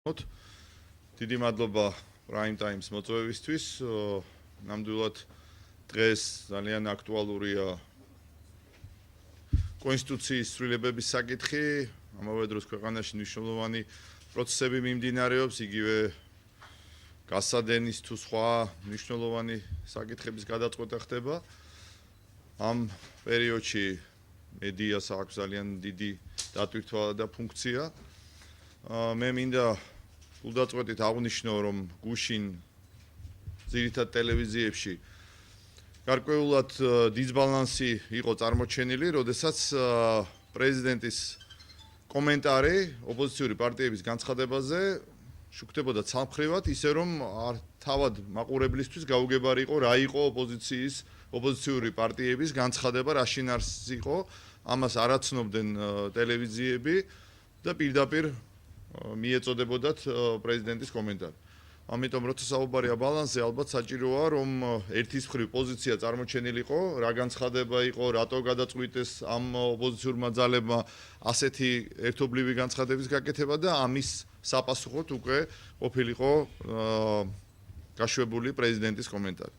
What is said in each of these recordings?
დიდი მადლობა Prime Times მოწვევისთვის. ნამდვილად დღეს ძალიან აქტუალურია კონსტიტუციის ცვლილებების საკითხი. ამავე დროს ქვეყანაში მნიშვნელოვანი პროცესები მიმდინარეობს, იგივე გასადენის თუ სხვა მნიშვნელოვანი საკითხების გადაწყვეტა ხდება. ამ პერიოდში მედიას აქვს ძალიან დიდი დატვირთვა და ფუნქცია. მე მინდა გულდაწყვეტით აღვნიშნო, რომ გუშინ ძირითად ტელევიზიებში გარკვეულად დისბალანსი იყო წარმოჩენილი, როდესაც პრეზიდენტის კომენტარი ოპოზიციური პარტიების განცხადებაზე შუქდებოდა ცალმხრივად, ისე რომ თავად მაყურებლისთვის გაუგებარი იყო რა იყო ოპოზიციური პარტიების განცხადება, რა შინაარსი იყო, ამას არ აცნობდნენ ტელევიზიები და პირდაპირ მიეწოდებოდათ პრეზიდენტის კომენტარი. ამიტომ როცა საუბარია ბალანსზე, ალბათ საჭიროა, რომ ერთის მხრივ პოზიცია წარმოჩენილიყო, რა განცხადება იყო, რატო გადაწყვიტეს ამ ოპოზიციურმა ძალებმა ასეთი ერთობლივი განცხადების გაკეთება და ამის საპასუხოდ უკვე ყოფილიყო გაშვებული პრეზიდენტის კომენტარი.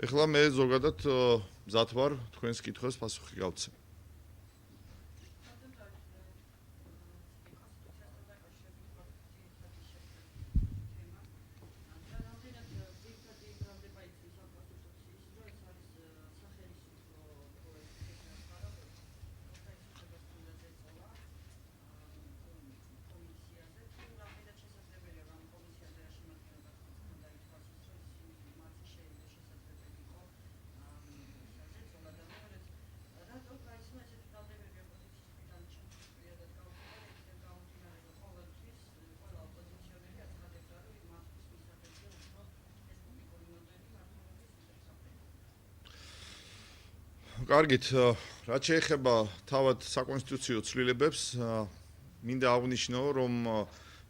ეხლა მე ზოგადად მზად ვარ თქვენს კითხვას პასუხი გავცემ. კარგით, რაც შეეხება თავად საკონსტიტუციო ცვლილებებს, მინდა აღვნიშნო, რომ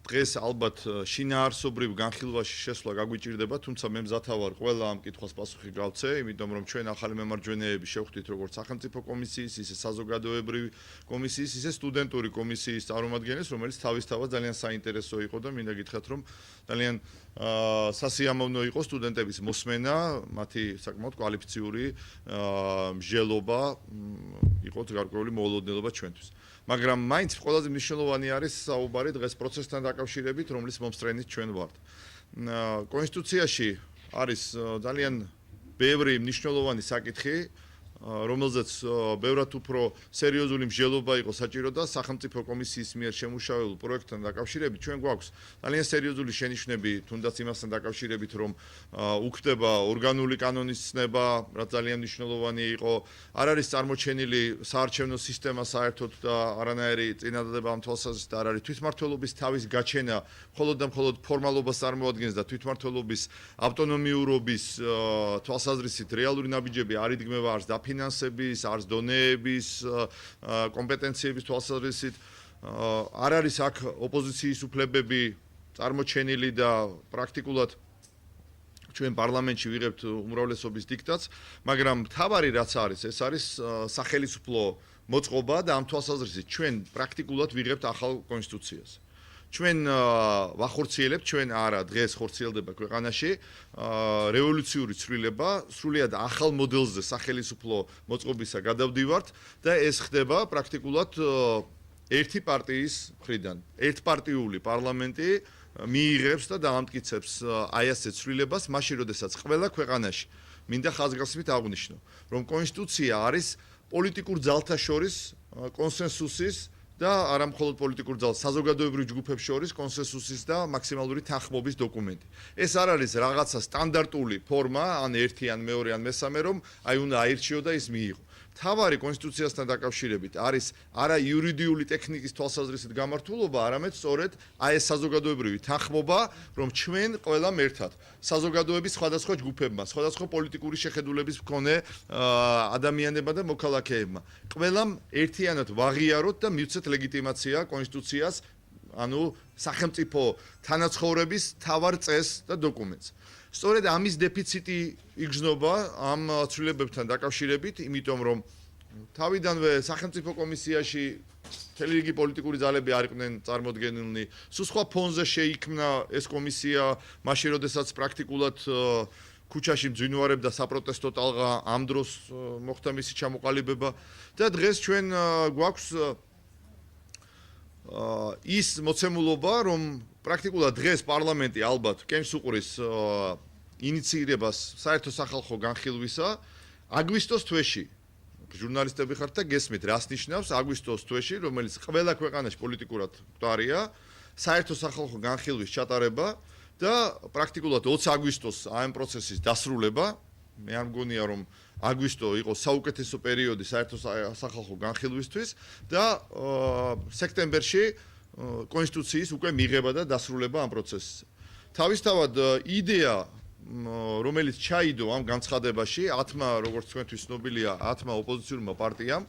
დღეს ალბათ შინაარსობრივ განხილვაში შესვლა გაგვიჭირდება, თუმცა მე მზათა ვარ ყველა ამ კითხვას პასუხი გავცე, იმიტომ რომ ჩვენ ახალი მემარჯვენეები შევხვდით როგორც სახელმწიფო კომისიის, ისე საზოგადოებრივი კომისიის, ისე სტუდენტური კომისიის წარმომადგენლებს, რომელიც თავისთავად ძალიან საინტერესო იყო და მინდა გითხრათ, რომ ძალიან სასიამოვნო იყო სტუდენტების მოსმენა, მათი საკმაოდ კვალიფიციური მსჯელობა იყო გარკვეული მოულოდნელობა ჩვენთვის. მაგრამ მაინც ყველაზე მნიშვნელოვანი არის საუბარი დღეს პროცესთან დაკავშირებით, რომლის მომსწრენით ჩვენ ვართ. კონსტიტუციაში არის ძალიან ბევრი მნიშვნელოვანი საკითხი, რომელზეც ბევრად უფრო სერიოზული მსჯელობა იყო საჭირო და სახელმწიფო კომისიის მიერ შემუშავებულ პროექტთან დაკავშირებით ჩვენ გვაქვს ძალიან სერიოზული შენიშვნები, თუნდაც იმასთან დაკავშირებით, რომ უქმდება ორგანული კანონის ცნება, რაც ძალიან მნიშვნელოვანი იყო. არ არის წარმოჩენილი საარჩევნო სისტემა საერთოდ და არანაირი წინადადება ამ თვალსაზრისით არ არის. თვითმმართველობის თავის გაჩენა მხოლოდ და მხოლოდ ფორმალობას წარმოადგენს და თვითმმართველობის ავტონომიურობის თვალსაზრისით რეალური ნაბიჯები არ იდგმება არც ფინანსების, არც დონეების, კომპეტენციების თვალსაზრისით. არ არის აქ ოპოზიციის უფლებები წარმოჩენილი და პრაქტიკულად ჩვენ პარლამენტში ვიღებთ უმრავლესობის დიქტატს, მაგრამ მთავარი რაც არის, ეს არის სახელმწიფო მოწყობა და ამ თვალსაზრისით ჩვენ პრაქტიკულად ვიღებთ ახალ კონსტიტუციას. ჩვენ ვახორციელებთ, ჩვენ არა, დღეს ხორციელდება ქვეყანაში რევოლუციური ცვლილება, სრულიად ახალ მოდელზე სახელმწიფო მოწყობისა გადავდივართ და ეს ხდება პრაქტიკულად ერთი პარტიის მხრიდან. ერთპარტიული პარლამენტი მიიღებს და დაამტკიცებს აი ასეთ ცვლილებას, მაშინ როდესაც ყველა ქვეყანაში მინდა ხაზგასმით აღვნიშნო, რომ კონსტიტუცია არის პოლიტიკურ ძალთა შორის კონსენსუსის და არა მხოლოდ პოლიტიკურ ძალს, საზოგადოებრივ ჯგუფებს შორის კონსენსუსის და მაქსიმალური თანხმობის დოკუმენტი. ეს არ არის რაღაცა სტანდარტული ფორმა, ან ერთი, ან მეორე, ან მესამე, რომ აი უნდა აირჩიო და ის მიიღო. მთავარი კონსტიტუციასთან დაკავშირებით არის არა იურიდიული ტექნიკის თვალსაზრისით გამართულობა, არამედ სწორედ აი ეს საზოგადოებრივი თანხმობა, რომ ჩვენ ყველამ ერთად, საზოგადოების სხვადასხვა ჯგუფებმა, სხვადასხვა პოლიტიკური შეხედულების მქონე ადამიანებმა და მოქალაქეებმა, ყველამ ერთიანად ვაღიაროთ და მივცეთ ლეგიტიმაცია კონსტიტუციას, ანუ სახელმწიფო თანაცხოვრების მთავარ წესს და დოკუმენტს. სწორედ ამის დეფიციტი იგრძნობა ამ ცვლილებებთან დაკავშირებით, იმიტომ რომ თავიდანვე სახელმწიფო კომისიაში მთელი რიგი პოლიტიკური ძალები არ იყვნენ წარმოდგენილნი. სულ სხვა ფონზე შეიქმნა ეს კომისია, მაშინ როდესაც პრაქტიკულად ქუჩაში მძვინვარებდა საპროტესტო ტალღა, ამ დროს მოხდა მისი ჩამოყალიბება და დღეს ჩვენ გვაქვს ის მოცემულობა, რომ პრაქტიკულად დღეს პარლამენტი ალბათ კენს უყრის ინიციირებას საერთო სახალხო განხილვისა აგვისტოს თვეში. ჟურნალისტები ხართ და გესმით, რას ნიშნავს აგვისტოს თვეში, რომელიც ყველა ქვეყანაში პოლიტიკურად მკვდარია, საერთო სახალხო განხილვის ჩატარება და პრაქტიკულად 20 აგვისტოს ამ პროცესის დასრულება. მე არ მგონია, რომ აგვისტო იყო საუკეთესო პერიოდი საერთო სახალხო განხილვისთვის და სექტემბერში კონსტიტუციის უკვე მიღება და დასრულება ამ პროცესის. თავისთავად იდეა რომელიც ჩაიდო ამ განცხადებაში 10-მა, როგორც თქვენთვის ცნობილია, 10-მა ოპოზიციურმა პარტიამ,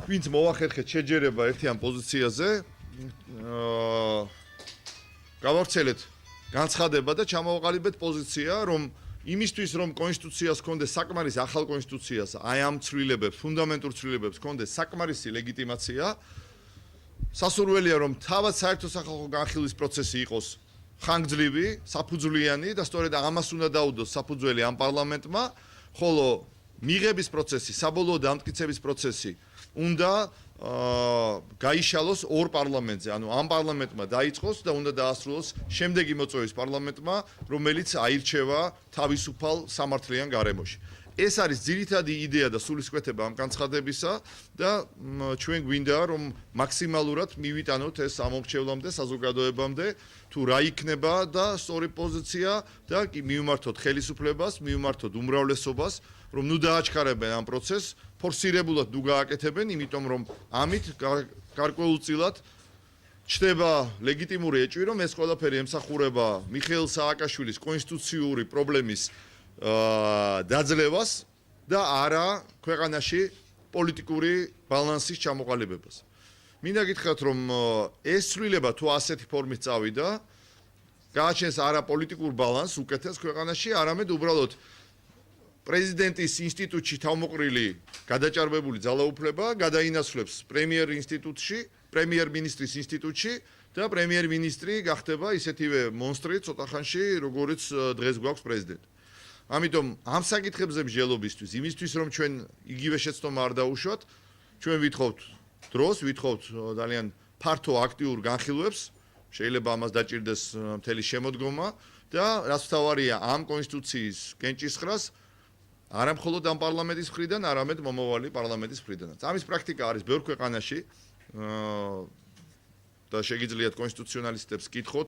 ვინც მოახერხეთ შეჯერება ერთიან პოზიციაზე, გავავრცელეთ განცხადება და ჩამოვაყალიბეთ პოზიცია, რომ იმისთვის, რომ კონსტიტუციას ჰქონდეს საკმარისი ახალ კონსტიტუციას, აი ამ ცვლილებებს, ფუნდამენტურ ცვლილებებს ჰქონდეს საკმარისი ლეგიტიმაცია, სასურველია, რომ თავად საერთო სახალხო განხილვის პროცესი იყოს ხანგრძლივი, საფუძვლიანი და სწორედ ამას უნდა დაუდოს საფუძველი ამ პარლამენტმა, ხოლო მიღების პროცესი, საბოლოო დამტკიცების პროცესი უნდა გაიშალოს ორ პარლამენტზე, ანუ ამ პარლამენტმა დაიწყოს და უნდა დაასრულოს შემდეგი მოწვევის პარლამენტმა, რომელიც აირჩევა თავისუფალ სამართლიან გარემოში. ეს არის ძირითადი იდეა და სულისკვეთება ამ განცხადებისა და ჩვენ გვინდა რომ მაქსიმალურად მივიტანოთ ეს ამომრჩევლამდე, საზოგადოებამდე, თუ რა იქნება და სწორი პოზიცია და კი მივმართოთ ხელისუფლებას, მივმართოთ უმრავლესობას, რომ ნუ დააჩქარებენ ამ პროცესს, ფორსირებულად ნუ გააკეთებენ, იმიტომ რომ ამით გარკვეულწილად ჩდება ლეგიტიმური ეჭვი, რომ ეს ყველაფერი ემსახურება მიხეილ სააკაშვილის კონსტიტუციური პრობლემის დაძლევას და არა ქვეყანაში პოლიტიკური ბალანსის ჩამოყალიბებას. მინდა გითხრათ, რომ ეს ცვლილება თუ ასეთი ფორმით წავიდა, გააჩენს არა პოლიტიკურ ბალანსს უკეთეს ქვეყანაში, არამედ უბრალოდ პრეზიდენტის ინსტიტუტში თავმოყრილი გადაჭარბებული ძალაუფლება გადაინაცვლებს პრემიერ-მინისტრის ინსტიტუტში და პრემიერ-მინისტრი გახდება ისეთივე მონსტრი ცოტა ხანში, როგორიც დღეს გვაქვს პრეზიდენტი. ამიტომ ამ საკითხებზე მსჯელობისთვის, იმისთვის რომ ჩვენ იგივე შეცდომა არ დაუშვათ, ჩვენ ვითხოვთ დროს, ვითხოვთ ძალიან ფართო აქტიურ განხილვებს, შეიძლება ამას დაჭირდეს მთელი შემოდგომა და რაც მთავარია ამ კონსტიტუციის კენჭისყრას არა მხოლოდ ამ პარლამენტის მხრიდან, არამედ მომავალი პარლამენტის მხრიდანაც. ამის პრაქტიკა არის ბევრ ქვეყანაში და შეგიძლიათ კონსტიტუციონალისტებს კითხოთ